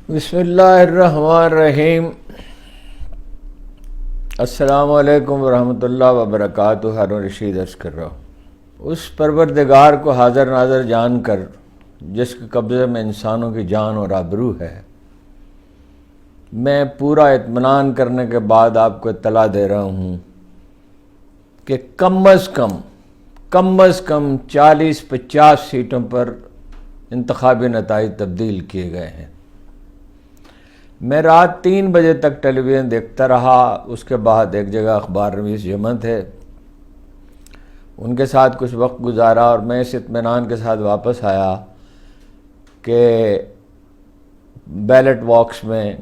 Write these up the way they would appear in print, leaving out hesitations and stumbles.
بسم اللہ الرحمن الرحیم۔ السلام علیکم ورحمۃ اللہ وبرکاتہ۔ ہارون رشید عرض کر رہا ہوں، اس پروردگار کو حاضر ناظر جان کر جس کے قبضے میں انسانوں کی جان اور آبرو ہے، میں پورا اطمینان کرنے کے بعد آپ کو اطلاع دے رہا ہوں کہ کم از کم 40-50 سیٹوں پر انتخابی نتائج تبدیل کیے گئے ہیں۔ میں رات 3 بجے تک ٹیلی ویژن دیکھتا رہا، اس کے بعد ایک جگہ اخبار نویس جمع تھے، ان کے ساتھ کچھ وقت گزارا اور میں اس اطمینان کے ساتھ واپس آیا کہ بیلٹ باکس میں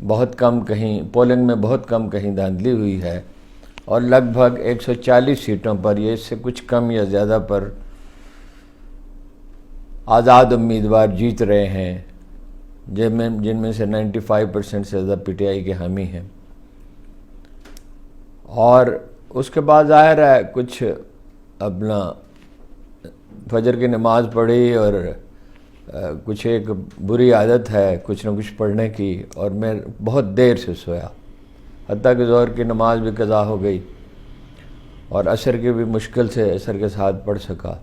بہت کم کہیں پولنگ میں بہت کم کہیں دھاندلی ہوئی ہے اور لگ بھگ 140 سیٹوں پر، یہ اس سے کچھ کم یا زیادہ پر آزاد امیدوار جیت رہے ہیں، جن میں سے 95% سے زیادہ پی ٹی آئی کے حامی ہیں۔ اور اس کے بعد ظاہر ہے کچھ اپنا فجر کی نماز پڑھی اور کچھ ایک بری عادت ہے کچھ نہ کچھ پڑھنے کی، اور میں بہت دیر سے سویا، حتیٰ کہ ظہر کی نماز بھی قضا ہو گئی اور عصر کی بھی مشکل سے عصر کے ساتھ پڑھ سکا۔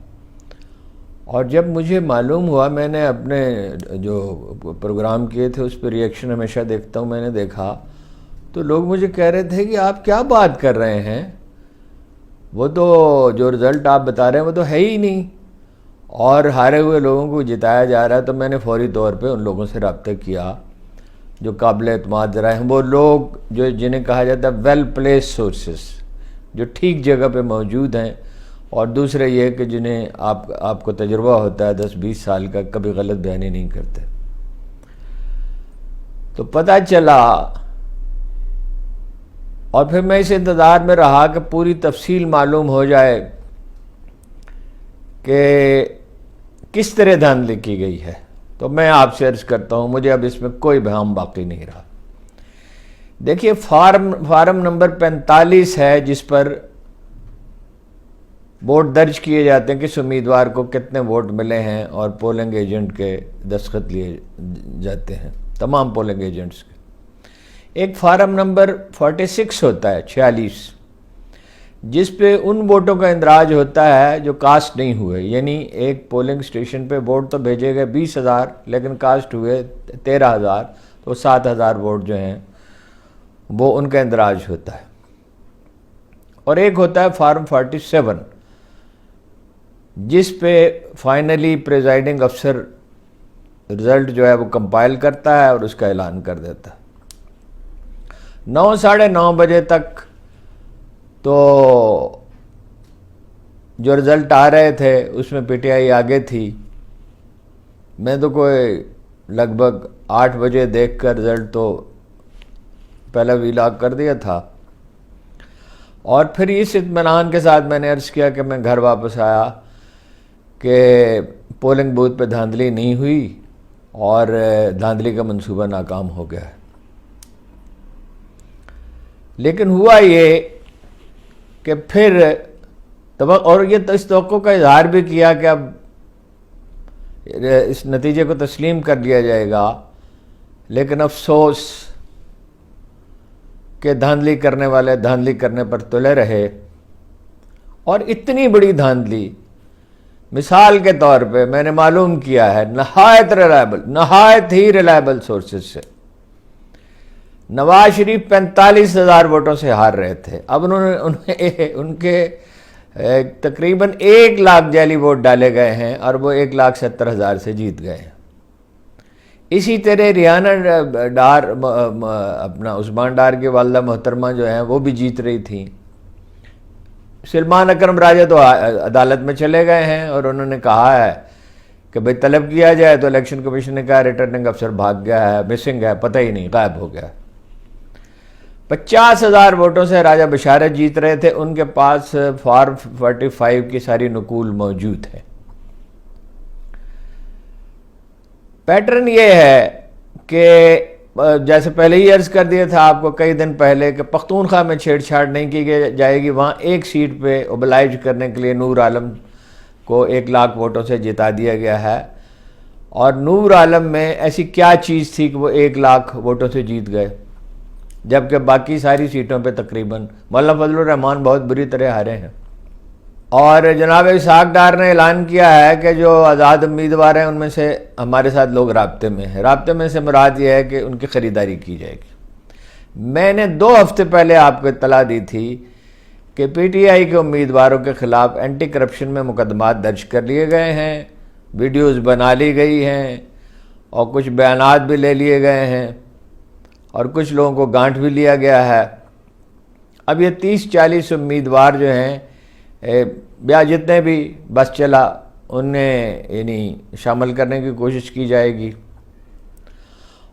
اور جب مجھے معلوم ہوا، میں نے اپنے جو پروگرام کیے تھے اس پہ ریئیکشن ہمیشہ دیکھتا ہوں، میں نے دیکھا تو لوگ مجھے کہہ رہے تھے کہ آپ کیا بات کر رہے ہیں، وہ تو جو رزلٹ آپ بتا رہے ہیں وہ تو ہے ہی نہیں، اور ہارے ہوئے لوگوں کو جتایا جا رہا ہے۔ تو میں نے فوری طور پہ ان لوگوں سے رابطہ کیا جو قابل اعتماد ذرائع ہیں، وہ لوگ جنہیں کہا جاتا ہے ویل پلیس سورسز، جو ٹھیک جگہ پہ موجود ہیں، اور دوسرے یہ کہ جنہیں آپ کو تجربہ ہوتا ہے 10-20 سال کا، کبھی غلط بیانی نہیں کرتے۔ تو پتہ چلا، اور پھر میں اس انتظار میں رہا کہ پوری تفصیل معلوم ہو جائے کہ کس طرح دھاندلی کی گئی ہے۔ تو میں آپ سے عرض کرتا ہوں، مجھے اب اس میں کوئی بہام باقی نہیں رہا۔ دیکھیے، فارم نمبر 45 ہے جس پر ووٹ درج کیے جاتے ہیں، کس امیدوار کو کتنے ووٹ ملے ہیں، اور پولنگ ایجنٹ کے دستخط لیے جاتے ہیں، تمام پولنگ ایجنٹس کے۔ ایک فارم نمبر 46 ہوتا ہے، 46، جس پہ ان ووٹوں کا اندراج ہوتا ہے جو کاسٹ نہیں ہوئے، یعنی ایک پولنگ سٹیشن پہ ووٹ تو بھیجے گئے 20,000 لیکن کاسٹ ہوئے 13,000، تو 7,000 ووٹ جو ہیں وہ ان کا اندراج ہوتا ہے۔ اور ایک ہوتا ہے فارم 47، جس پہ فائنلی پریزائڈنگ افسر رزلٹ جو ہے وہ کمپائل کرتا ہے اور اس کا اعلان کر دیتا ہے۔ 9-9:30 بجے تک تو جو رزلٹ آ رہے تھے اس میں پی ٹی آئی آگے تھی۔ میں تو کوئی لگ بھگ 8 بجے دیکھ کر رزلٹ تو پہلا وی لاگ کر دیا تھا، اور پھر اس اطمینان کے ساتھ میں نے عرض کیا کہ میں گھر واپس آیا کہ پولنگ بوتھ پہ دھاندلی نہیں ہوئی اور دھاندلی کا منصوبہ ناکام ہو گیا ہے۔ لیکن ہوا یہ کہ پھر اور یہ اس توقع کا اظہار بھی کیا کہ اب اس نتیجے کو تسلیم کر لیا جائے گا، لیکن افسوس کہ دھاندلی کرنے والے دھاندلی کرنے پر تلے رہے، اور اتنی بڑی دھاندلی، مثال کے طور پہ میں نے معلوم کیا ہے نہایت ہی ریلائبل سورسز سے، نواز شریف 45,000 ووٹوں سے ہار رہے تھے، اب ان کے تقریباً 1 لاکھ جعلی ووٹ ڈالے گئے ہیں اور وہ 1,70,000 سے جیت گئے ہیں۔ اسی طرح ریحانہ ڈار، اپنا عثمان ڈار کی والدہ محترمہ جو ہیں وہ بھی جیت رہی تھیں۔ سلمان اکرم راجہ تو عدالت میں چلے گئے ہیں اور انہوں نے کہا ہے کہ بھئی طلب کیا جائے، تو الیکشن کمیشن نے کہا ریٹرننگ افسر بھاگ گیا ہے، مسنگ ہے، پتہ ہی نہیں، غائب ہو گیا۔ 50,000 ووٹوں سے راجہ بشارت جیت رہے تھے، ان کے پاس فارم 45 کی ساری نقول موجود ہے۔ پیٹرن یہ ہے کہ جیسے پہلے ہی عرض کر دیا تھا آپ کو کئی دن پہلے کہ پختونخوا میں چھیڑ چھاڑ نہیں کی جائے گی، وہاں ایک سیٹ پہ اوبلائج کرنے کے لیے نور عالم کو 1 لاکھ ووٹوں سے جتا دیا گیا ہے، اور نور عالم میں ایسی کیا چیز تھی کہ وہ 1 لاکھ ووٹوں سے جیت گئے، جبکہ باقی ساری سیٹوں پہ تقریباً مولانا فضل الرحمان بہت بری طرح ہارے ہیں۔ اور جناب اسحاق ڈار نے اعلان کیا ہے کہ جو آزاد امیدوار ہیں ان میں سے ہمارے ساتھ لوگ رابطے میں ہیں۔ رابطے میں سے مراد یہ ہے کہ ان کی خریداری کی جائے گی۔ میں نے 2 ہفتے پہلے آپ کو اطلاع دی تھی کہ پی ٹی آئی کے امیدواروں کے خلاف اینٹی کرپشن میں مقدمات درج کر لیے گئے ہیں، ویڈیوز بنا لی گئی ہیں اور کچھ بیانات بھی لے لیے گئے ہیں اور کچھ لوگوں کو گانٹ بھی لیا گیا ہے۔ اب یہ 30-40 امیدوار جو ہیں یا جتنے بھی بس چلا انہیں یعنی شامل کرنے کی کوشش کی جائے گی،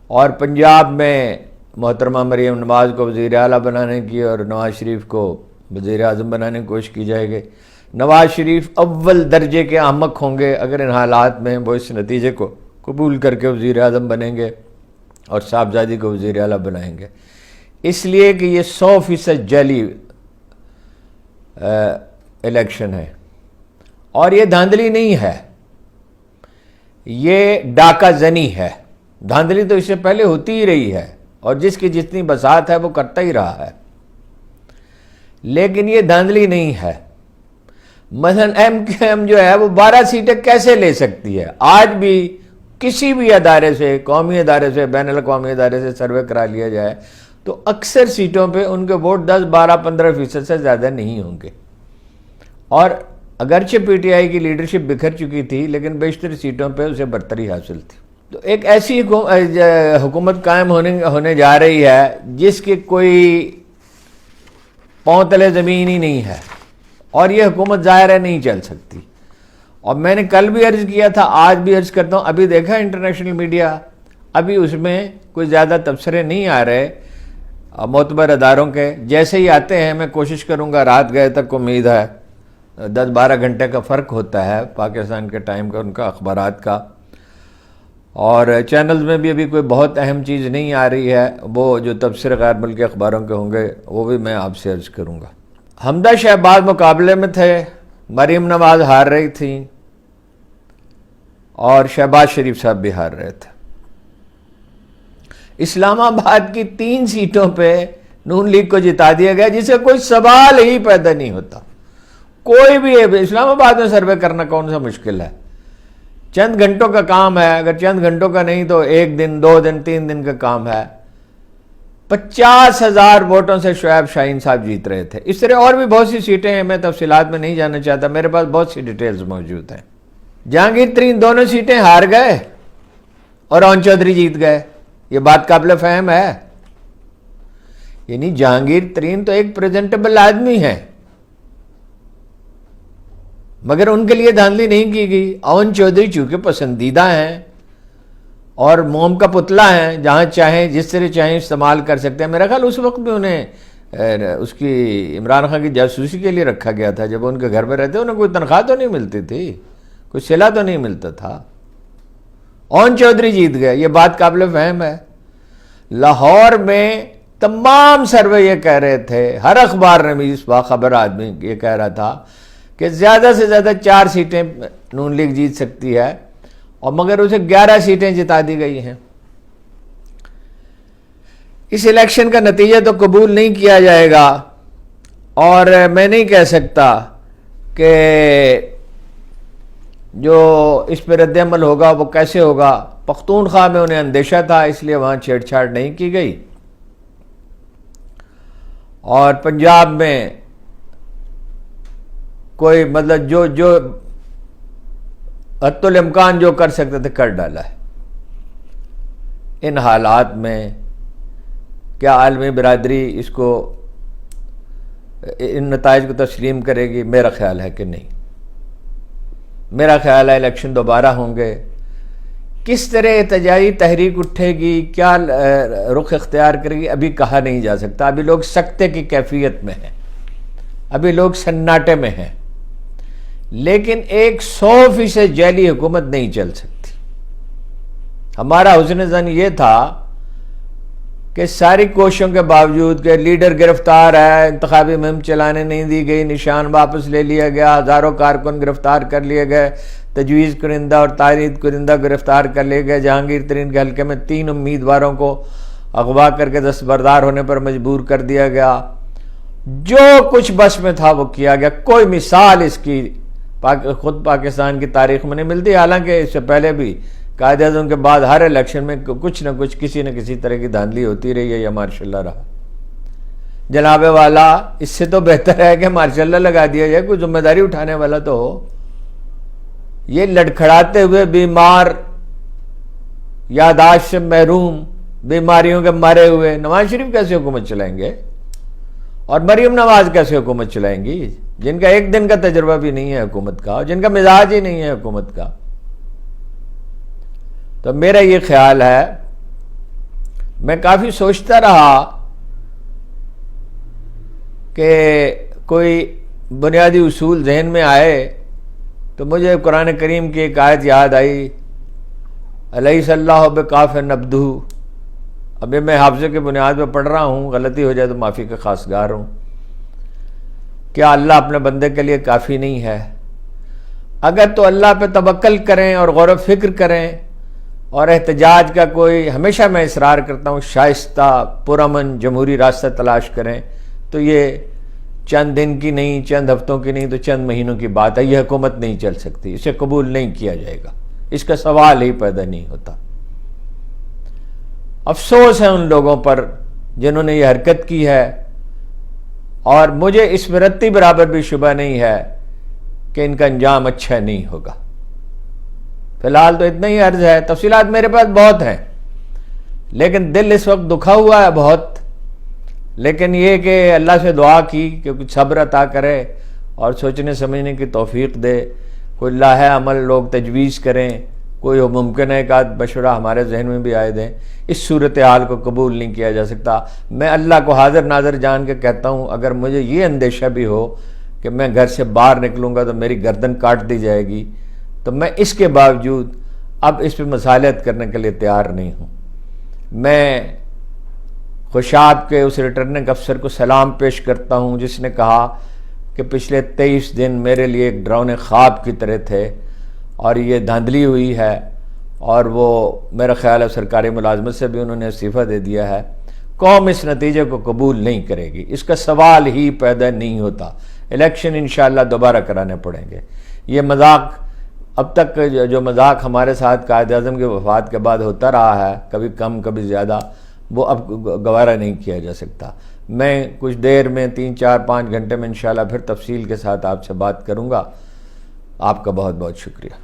اور پنجاب میں محترمہ مریم نواز کو وزیر اعلیٰ بنانے کی اور نواز شریف کو وزیر اعظم بنانے کی کوشش کی جائے گی۔ نواز شریف اول درجے کے احمق ہوں گے اگر ان حالات میں وہ اس نتیجے کو قبول کر کے وزیر اعظم بنیں گے اور صاحبزادی کو وزیر اعلیٰ بنائیں گے، اس لیے کہ یہ 100% جعلی الیکشن ہے اور یہ دھاندلی نہیں ہے، یہ ڈاکہ زنی ہے۔ دھاندلی تو اس سے پہلے ہوتی ہی رہی ہے اور جس کی جتنی بساط ہے وہ کرتا ہی رہا ہے، لیکن یہ دھاندلی نہیں ہے۔ مثلا ایم کیو ایم جو ہے وہ 12 سیٹیں کیسے لے سکتی ہے؟ آج بھی کسی بھی ادارے سے، قومی ادارے سے، بین الاقوامی ادارے سے سروے کرا لیا جائے تو اکثر سیٹوں پہ ان کے ووٹ 10, 12, 15% سے زیادہ نہیں ہوں گے، اور اگرچہ پی ٹی آئی کی لیڈرشپ بکھر چکی تھی لیکن بیشتر سیٹوں پہ اسے برتری حاصل تھی۔ تو ایک ایسی حکومت قائم ہونے جا رہی ہے جس کی کوئی پاؤں تلے زمین ہی نہیں ہے، اور یہ حکومت ظاہر ہے نہیں چل سکتی۔ اور میں نے کل بھی عرض کیا تھا، آج بھی عرض کرتا ہوں، ابھی دیکھا انٹرنیشنل میڈیا، ابھی اس میں کوئی زیادہ تبصرے نہیں آ رہے معتبر اداروں کے۔ جیسے ہی آتے ہیں میں کوشش کروں گا، رات گئے تک امید ہے، 10-12 گھنٹے کا فرق ہوتا ہے پاکستان کے ٹائم کا، ان کا اخبارات کا، اور چینلز میں بھی ابھی کوئی بہت اہم چیز نہیں آ رہی ہے، وہ جو تبصرے غیر ملکی اخباروں کے ہوں گے وہ بھی میں آپ سے عرض کروں گا۔ حمدہ شہباز مقابلے میں تھے، مریم نواز ہار رہی تھیں اور شہباز شریف صاحب بھی ہار رہے تھے۔ اسلام آباد کی 3 سیٹوں پہ نون لیگ کو جتا دیا گیا جسے کوئی سوال ہی پیدا نہیں ہوتا۔ کوئی بھی اسلام آباد میں سروے کرنا کون سا مشکل ہے؟ چند گھنٹوں کا کام ہے، اگر چند گھنٹوں کا نہیں تو 1 دن، 2 دن، 3 دن کا کام ہے۔ 50,000 ووٹوں سے شعیب شاہین صاحب جیت رہے تھے۔ اس طرح اور بھی بہت سی سیٹیں ہیں، میں تفصیلات میں نہیں جانا چاہتا، میرے پاس بہت سی ڈیٹیلز موجود ہیں۔ جہانگیر ترین دونوں سیٹیں ہار گئے اور اون چودھری جیت گئے، یہ بات قابل فہم ہے؟ یعنی جہانگیر ترین تو ایک پریزنٹیبل آدمی ہے، مگر ان کے لیے دھاندلی نہیں کی گئی۔ اون چودھری چونکہ پسندیدہ ہیں اور موم کا پتلا ہیں، جہاں چاہیں جس طرح چاہیں استعمال کر سکتے ہیں۔ میرا خیال اس وقت بھی انہیں اس کی عمران خان کی جاسوسی کے لیے رکھا گیا تھا، جب ان کے گھر میں رہتے انہیں کوئی تنخواہ تو نہیں ملتی تھی، کوئی صلہ تو نہیں ملتا تھا۔ اون چودھری جیت گئے، یہ بات قابل فہم ہے۔ لاہور میں تمام سروے یہ کہہ رہے تھے، ہر اخبار نے بھی، اس باخبر آدمی یہ کہہ رہا تھا کہ زیادہ سے زیادہ 4 سیٹیں نون لیگ جیت سکتی ہے، اور مگر اسے 11 سیٹیں جتا دی گئی ہیں۔ اس الیکشن کا نتیجہ تو قبول نہیں کیا جائے گا، اور میں نہیں کہہ سکتا کہ جو اس پہ رد عمل ہوگا وہ کیسے ہوگا۔ پختونخوا میں انہیں اندیشہ تھا، اس لیے وہاں چھیڑ چھاڑ نہیں کی گئی، اور پنجاب میں کوئی مطلب جو حتی الامکان جو کر سکتے تھے کر ڈالا ہے۔ ان حالات میں کیا عالمی برادری اس کو، ان نتائج کو تسلیم کرے گی؟ میرا خیال ہے کہ نہیں۔ میرا خیال ہے الیکشن دوبارہ ہوں گے۔ کس طرح احتجاجی تحریک اٹھے گی، کیا رخ اختیار کرے گی، ابھی کہا نہیں جا سکتا۔ ابھی لوگ سکتے کی کیفیت میں ہیں، ابھی لوگ سناٹے میں ہیں، لیکن ایک 100% جعلی حکومت نہیں چل سکتی۔ ہمارا حسن ظن یہ تھا کہ ساری کوششوں کے باوجود کہ لیڈر گرفتار ہے، انتخابی مہم چلانے نہیں دی گئی، نشان واپس لے لیا گیا، ہزاروں کارکن گرفتار کر لیے گئے، تجویز کنندہ اور تائید کنندہ گرفتار کر لے گئے۔ جہانگیر ترین کے حلقے میں 3 امیدواروں کو اغوا کر کے دستبردار ہونے پر مجبور کر دیا گیا۔ جو کچھ بس میں تھا وہ کیا گیا۔ کوئی مثال اس کی خود پاکستان کی تاریخ میں نہیں ملتی، حالانکہ اس سے پہلے بھی قائد اعظم کے بعد ہر الیکشن میں کچھ نہ کچھ کسی نہ کسی طرح کی دھاندلی ہوتی رہی ہے یا ماشاء اللہ رہا۔ جناب والا اس سے تو بہتر ہے کہ ماشاء اللہ لگا دیا جائے، کوئی ذمہ داری اٹھانے والا تو ہو۔ یہ لڑکھڑاتے ہوئے بیمار، یادداشت سے محروم، بیماریوں کے مارے ہوئے نواز شریف کیسے حکومت چلائیں گے؟ اور مریم نواز کیسے حکومت چلائیں گی، جن کا ایک دن کا تجربہ بھی نہیں ہے حکومت کا، جن کا مزاج ہی نہیں ہے حکومت کا؟ تو میرا یہ خیال ہے، میں کافی سوچتا رہا کہ کوئی بنیادی اصول ذہن میں آئے تو مجھے قرآن کریم کی ایک آیت یاد آئی، الیس اللہ بکاف عبدہ۔ اب یہ میں حافظے کی بنیاد پہ پڑھ رہا ہوں، غلطی ہو جائے تو معافی کا خواستگار ہوں۔ کیا اللہ اپنے بندے کے لیے کافی نہیں ہے؟ اگر تو اللہ پہ توکل کریں اور غور و فکر کریں اور احتجاج کا کوئی، ہمیشہ میں اصرار کرتا ہوں، شائستہ پرامن جمہوری راستہ تلاش کریں، تو یہ چند دن کی نہیں، چند ہفتوں کی نہیں، تو چند مہینوں کی بات ہے۔ یہ حکومت نہیں چل سکتی، اسے قبول نہیں کیا جائے گا، اس کا سوال ہی پیدا نہیں ہوتا۔ افسوس ہے ان لوگوں پر جنہوں نے یہ حرکت کی ہے، اور مجھے اس میں رتی برابر بھی شبہ نہیں ہے کہ ان کا انجام اچھا نہیں ہوگا۔ فی الحال تو اتنا ہی عرض ہے، تفصیلات میرے پاس بہت ہیں، لیکن دل اس وقت دکھا ہوا ہے بہت۔ لیکن یہ کہ اللہ سے دعا کی کہ کچھ صبر عطا کرے اور سوچنے سمجھنے کی توفیق دے، کوئی لاہ عمل لوگ تجویز کریں، کوئی ممکن ہے ایک آدھ مشورہ ہمارے ذہن میں بھی آئے دیں۔ اس صورتحال کو قبول نہیں کیا جا سکتا۔ میں اللہ کو حاضر ناظر جان کے کہتا ہوں، اگر مجھے یہ اندیشہ بھی ہو کہ میں گھر سے باہر نکلوں گا تو میری گردن کاٹ دی جائے گی، تو میں اس کے باوجود اب اس پہ مصالحت کرنے کے لیے تیار نہیں ہوں۔ میں خوشاب کے اس ریٹرننگ افسر کو سلام پیش کرتا ہوں جس نے کہا کہ پچھلے 23 دن میرے لیے ایک ڈراؤنے خواب کی طرح تھے اور یہ دھاندلی ہوئی ہے، اور وہ میرا خیال ہے سرکاری ملازمت سے بھی انہوں نے استعفیٰ دے دیا ہے۔ قوم اس نتیجے کو قبول نہیں کرے گی، اس کا سوال ہی پیدا نہیں ہوتا۔ الیکشن انشاءاللہ دوبارہ کرانے پڑیں گے۔ یہ مذاق اب تک جو مذاق ہمارے ساتھ قائد اعظم کی وفات کے بعد ہوتا رہا ہے، کبھی کم کبھی زیادہ، وہ اب گوارہ نہیں کیا جا سکتا۔ میں کچھ دیر میں 3 4 5 گھنٹے میں انشاءاللہ پھر تفصیل کے ساتھ آپ سے بات کروں گا۔ آپ کا بہت بہت شکریہ۔